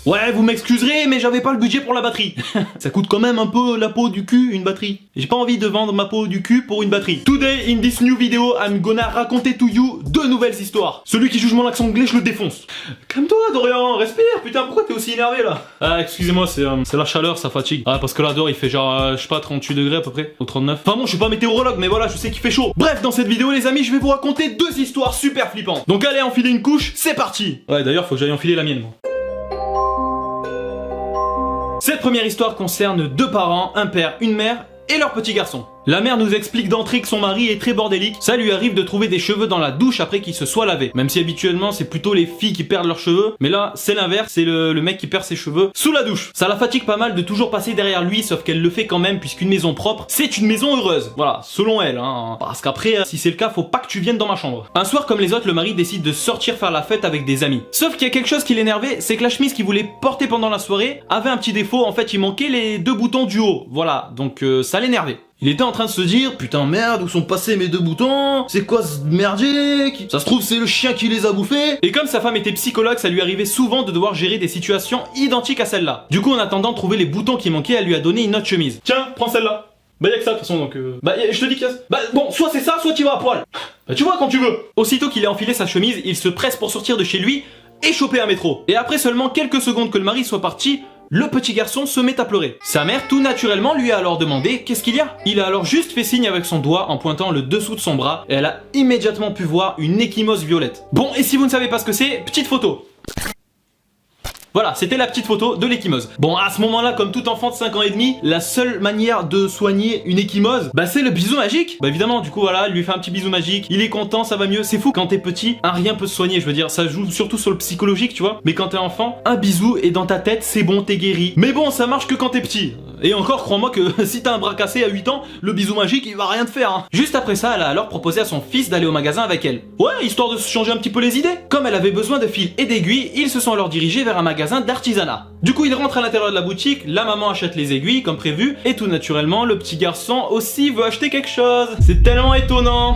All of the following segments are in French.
Ouais, vous m'excuserez, mais j'avais pas le budget pour la batterie. Ça coûte quand même un peu la peau du cul, une batterie. J'ai pas envie de vendre ma peau du cul pour une batterie. Today, in this new video, I'm gonna raconter to you 2 nouvelles histoires. Celui qui juge mon accent anglais, je le défonce. Calme-toi, Dorian, respire. Putain, pourquoi t'es aussi énervé là? Ah, excusez-moi, c'est la chaleur, ça fatigue. Ah, parce que là, dehors, il fait genre, je sais pas, 38 degrés à peu près, ou 39. Enfin bon, je suis pas météorologue, mais voilà, je sais qu'il fait chaud. Bref, dans cette vidéo, les amis, je vais vous raconter 2 histoires super flippantes. Donc allez, enfilez une couche, c'est parti. Ouais, d'ailleurs, faut que j'aille enfiler la mienne, moi. Cette première histoire concerne 2 parents, un père, une mère et leur petit garçon. La mère nous explique d'entrée que son mari est très bordélique. Ça lui arrive de trouver des cheveux dans la douche après qu'il se soit lavé. Même si habituellement c'est plutôt les filles qui perdent leurs cheveux. Mais là c'est l'inverse, c'est le mec qui perd ses cheveux sous la douche. Ça la fatigue pas mal de toujours passer derrière lui, sauf qu'elle le fait quand même puisqu'une maison propre c'est une maison heureuse. Voilà, selon elle. Hein. Parce qu'après, si c'est le cas, faut pas que tu viennes dans ma chambre. Un soir comme les autres, le mari décide de sortir faire la fête avec des amis. Sauf qu'il y a quelque chose qui l'énervait, c'est que la chemise qu'il voulait porter pendant la soirée avait un petit défaut. En fait il manquait les 2 boutons du haut. Voilà, donc ça l'énervait. Il était en train de se dire, putain merde, où sont passés mes 2 boutons? C'est quoi ce merdier? Ça se trouve c'est le chien qui les a bouffés. Et comme sa femme était psychologue, ça lui arrivait souvent de devoir gérer des situations identiques à celle-là. Du coup en attendant de trouver les boutons qui manquaient, elle lui a donné une autre chemise. Tiens, prends celle-là. Bah y'a que ça de toute façon donc Bah je te dis qu'il y a... Bah bon, soit c'est ça, soit tu vas à poil. Bah tu vois quand tu veux. Aussitôt qu'il a enfilé sa chemise, il se presse pour sortir de chez lui et choper un métro. Et après seulement quelques secondes que le mari soit parti, le petit garçon se met à pleurer. Sa mère, tout naturellement, lui a alors demandé qu'est-ce qu'il y a. Il a alors juste fait signe avec son doigt en pointant le dessous de son bras et elle a immédiatement pu voir une ecchymose violette. Bon, et si vous ne savez pas ce que c'est, petite photo. Voilà, c'était la petite photo de l'ecchymose. Bon, à ce moment-là, comme tout enfant de 5 ans et demi, la seule manière de soigner une ecchymose, bah c'est le bisou magique. Bah évidemment, du coup voilà, il lui fait un petit bisou magique, il est content, ça va mieux. C'est fou, quand t'es petit, rien peut se soigner, je veux dire, ça joue surtout sur le psychologique, tu vois. Mais quand t'es enfant, un bisou et dans ta tête, c'est bon, t'es guéri. Mais bon, ça marche que quand t'es petit. Et encore, crois-moi que si t'as un bras cassé à 8 ans, le bisou magique, il va rien te faire. Hein. Juste après ça, elle a alors proposé à son fils d'aller au magasin avec elle. Ouais, histoire de se changer un petit peu les idées. Comme elle avait besoin de fils et d'aiguilles, ils se sont alors dirigés vers un magasin d'artisanat. Du coup, ils rentrent à l'intérieur de la boutique, la maman achète les aiguilles comme prévu, et tout naturellement, le petit garçon aussi veut acheter quelque chose. C'est tellement étonnant.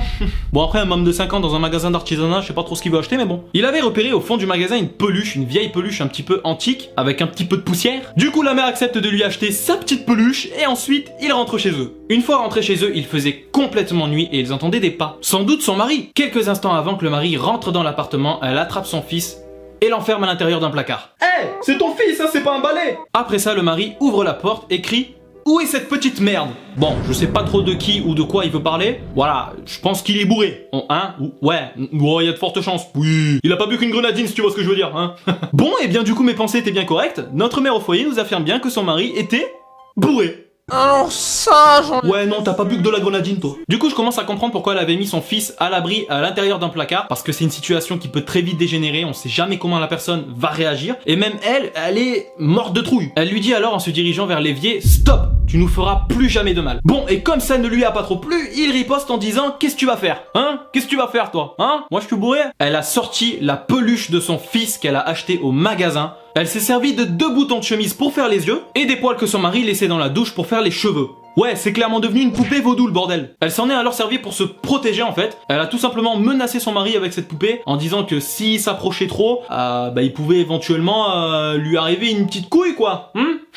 Bon, après, un homme de 5 ans dans un magasin d'artisanat, je sais pas trop ce qu'il veut acheter, mais bon. Il avait repéré au fond du magasin une peluche, une vieille peluche un petit peu antique, avec un petit peu de poussière. Du coup, la mère accepte de lui acheter sa petite peluche, et ensuite, ils rentrent chez eux. Une fois rentrés chez eux, il faisait complètement nuit et ils entendaient des pas. Sans doute son mari. Quelques instants avant que le mari rentre dans l'appartement, elle attrape son fils et l'enferme à l'intérieur d'un placard. Hé, c'est ton fils, hein, c'est pas un balai. Après ça, le mari ouvre la porte et crie: où est cette petite merde? Bon, je sais pas trop de qui ou de quoi il veut parler. Voilà, je pense qu'il est bourré. Hein? Ouais, il y a de fortes chances. Oui, il a pas bu qu'une grenadine si tu vois ce que je veux dire, hein. Bon, et bien du coup mes pensées étaient bien correctes. Notre mère au foyer nous affirme bien que son mari était bourré. Alors ça, Ouais non, t'as pas bu que de la grenadine toi. Du coup je commence à comprendre pourquoi elle avait mis son fils à l'abri à l'intérieur d'un placard. Parce que c'est une situation qui peut très vite dégénérer, on sait jamais comment la personne va réagir. Et même elle est morte de trouille. Elle lui dit alors en se dirigeant vers l'évier: stop, tu nous feras plus jamais de mal. Bon, et comme ça ne lui a pas trop plu, il riposte en disant: qu'est-ce que tu vas faire? Hein? Qu'est-ce que tu vas faire toi? Hein? Moi je suis bourré? Elle a sorti la peluche de son fils qu'elle a acheté au magasin. Elle s'est servie de 2 boutons de chemise pour faire les yeux et des poils que son mari laissait dans la douche pour faire les cheveux. Ouais, c'est clairement devenu une poupée vaudou le bordel. Elle s'en est alors servie pour se protéger en fait. Elle a tout simplement menacé son mari avec cette poupée en disant que s'il s'approchait trop, il pouvait éventuellement lui arriver une petite couille quoi.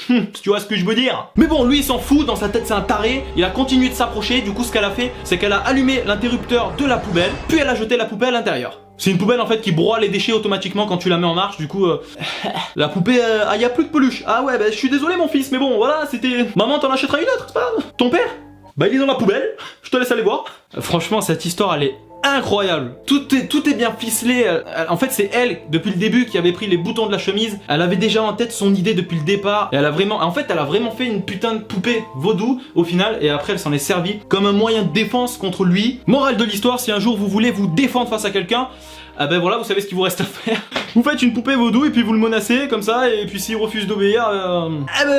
Tu vois ce que je veux dire? Mais bon, lui il s'en fout, dans sa tête c'est un taré. Il a continué de s'approcher, du coup ce qu'elle a fait, c'est qu'elle a allumé l'interrupteur de la poubelle, puis elle a jeté la poupée à l'intérieur. C'est une poubelle en fait qui broie les déchets automatiquement quand tu la mets en marche, du coup la poupée, y a plus de peluche. Ah ouais, je suis désolé mon fils, mais bon voilà, c'était... Maman t'en achètera une autre, c'est pas grave. Ton père? Bah il est dans la poubelle, je te laisse aller voir. Franchement cette histoire elle est incroyable. Tout est bien ficelé. En fait c'est elle depuis le début qui avait pris les boutons de la chemise. Elle avait déjà en tête son idée depuis le départ. Et elle a vraiment fait une putain de poupée vaudou au final. Et après elle s'en est servie comme un moyen de défense contre lui. Morale de l'histoire, si un jour vous voulez vous défendre face à quelqu'un, ah ben voilà, vous savez ce qu'il vous reste à faire. Vous faites une poupée vaudou et puis vous le menacez comme ça. Et puis s'il refuse d'obéir,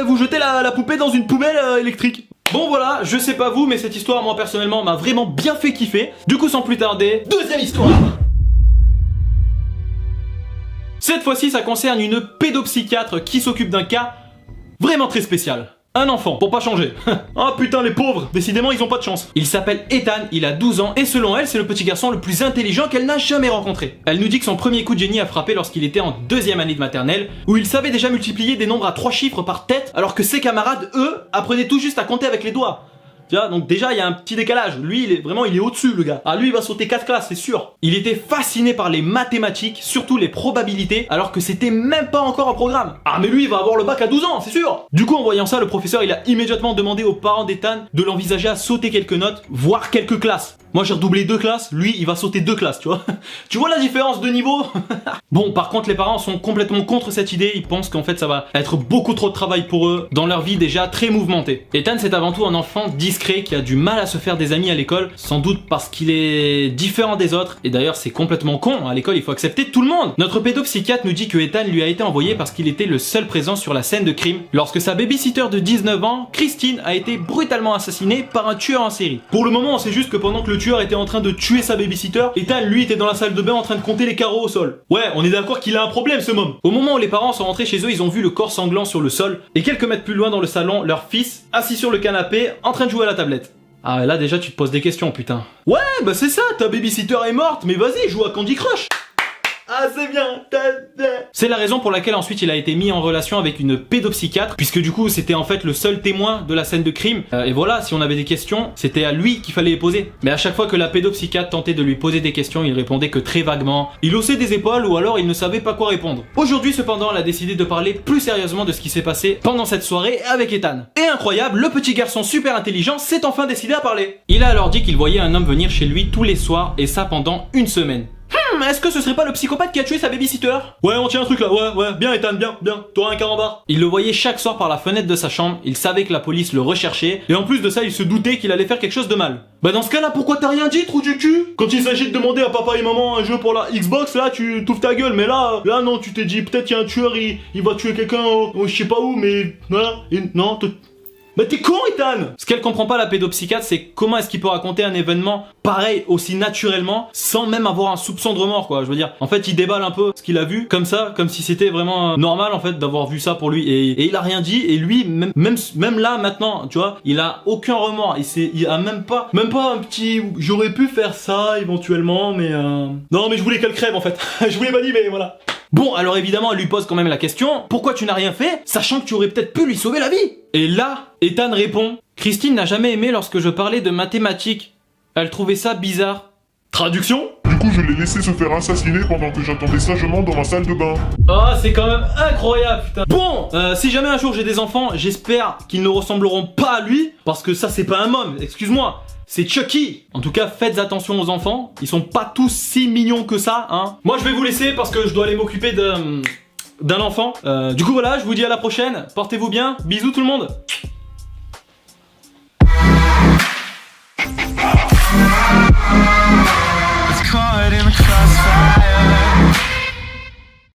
vous jetez la poupée dans une poubelle électrique. Bon voilà, je sais pas vous, mais cette histoire, moi personnellement, m'a vraiment bien fait kiffer. Du coup, sans plus tarder, deuxième histoire. Cette fois-ci, ça concerne une pédopsychiatre qui s'occupe d'un cas vraiment très spécial. un enfant, pour pas changer. Ah putain les pauvres, décidément ils ont pas de chance. Il s'appelle Ethan, il a 12 ans et selon elle c'est le petit garçon le plus intelligent qu'elle n'a jamais rencontré. Elle nous dit que son premier coup de génie a frappé lorsqu'il était en 2e année de maternelle, où il savait déjà multiplier des nombres à 3 chiffres par tête, alors que ses camarades, eux, apprenaient tout juste à compter avec les doigts. Tu vois, donc déjà il y a un petit décalage. Lui il est au-dessus le gars. Ah lui il va sauter 4 classes, c'est sûr. Il était fasciné par les mathématiques, surtout les probabilités, alors que c'était même pas encore un programme. Ah mais lui il va avoir le bac à 12 ans, c'est sûr. Du coup en voyant ça, le professeur il a immédiatement demandé aux parents d'Ethan de l'envisager à sauter quelques notes, voire quelques classes. Moi j'ai redoublé 2 classes, lui il va sauter 2 classes, tu vois. Tu vois la différence de niveau? Bon, par contre les parents sont complètement contre cette idée, ils pensent qu'en fait ça va être beaucoup trop de travail pour eux, dans leur vie déjà très mouvementée. Ethan c'est avant tout un enfant discret qui a du mal à se faire des amis à l'école, sans doute parce qu'il est différent des autres, et d'ailleurs c'est complètement con, à l'école il faut accepter tout le monde. Notre pédopsychiatre nous dit que Ethan lui a été envoyé parce qu'il était le seul présent sur la scène de crime, lorsque sa babysitter de 19 ans, Christine, a été brutalement assassinée par un tueur en série. Pour le moment on sait juste que pendant que le tueur était en train de tuer sa babysitter, Ethan lui était dans la salle de bain en train de compter les carreaux au sol. Ouais, on est d'accord qu'il a un problème ce môme. Au moment où les parents sont rentrés chez eux, ils ont vu le corps sanglant sur le sol, et quelques mètres plus loin dans le salon, leur fils, assis sur le canapé, en train de jouer à la tablette. Ah là déjà tu te poses des questions putain. Ouais bah c'est ça, ta babysitter est morte, mais vas-y joue à Candy Crush. Ah c'est bien. C'est la raison pour laquelle ensuite il a été mis en relation avec une pédopsychiatre, puisque du coup c'était en fait le seul témoin de la scène de crime, et voilà, si on avait des questions, c'était à lui qu'il fallait les poser. Mais à chaque fois que la pédopsychiatre tentait de lui poser des questions, il répondait que très vaguement, il haussait des épaules ou alors il ne savait pas quoi répondre. Aujourd'hui cependant, elle a décidé de parler plus sérieusement de ce qui s'est passé pendant cette soirée avec Ethan. Et incroyable, le petit garçon super intelligent s'est enfin décidé à parler. Il a alors dit qu'il voyait un homme venir chez lui tous les soirs, et ça pendant une semaine. Est-ce que ce serait pas le psychopathe qui a tué sa babysitter? Ouais, on tient un truc là, ouais, bien Ethan, bien, t'auras un carambar. Il le voyait chaque soir par la fenêtre de sa chambre, il savait que la police le recherchait, et en plus de ça, il se doutait qu'il allait faire quelque chose de mal. Bah dans ce cas-là, pourquoi t'as rien dit, trou du cul? Quand il s'agit de demander à papa et maman un jeu pour la Xbox, là, tu t'ouvres ta gueule, mais là non, tu t'es dit, peut-être qu'il y a un tueur, il va tuer quelqu'un, je sais pas où, mais voilà, non, mais t'es con, Ethan! Ce qu'elle comprend pas, la pédopsychiatre, c'est comment est-ce qu'il peut raconter un événement pareil aussi naturellement sans même avoir un soupçon de remords, quoi. Je veux dire, en fait, il déballe un peu ce qu'il a vu comme ça, comme si c'était vraiment normal, en fait, d'avoir vu ça pour lui. Et il a rien dit, et lui, même là, maintenant, tu vois, il a aucun remords. Il a même pas un petit, j'aurais pu faire ça éventuellement, mais non, mais je voulais qu'elle crève, en fait. Je voulais pas dire, mais voilà. Bon, alors évidemment, elle lui pose quand même la question, pourquoi tu n'as rien fait, sachant que tu aurais peut-être pu lui sauver la vie? Et là, Ethan répond, Christine n'a jamais aimé lorsque je parlais de mathématiques. Elle trouvait ça bizarre. Traduction? Du coup, je l'ai laissé se faire assassiner pendant que j'attendais sagement dans ma salle de bain. Oh, c'est quand même incroyable, putain. Bon, si jamais un jour j'ai des enfants, j'espère qu'ils ne ressembleront pas à lui, parce que ça, c'est pas un môme, excuse-moi. C'est Chucky. En tout cas, faites attention aux enfants. Ils sont pas tous si mignons que ça, hein. Moi, je vais vous laisser parce que je dois aller m'occuper d'un enfant. Du coup, voilà, je vous dis à la prochaine. Portez-vous bien. Bisous tout le monde.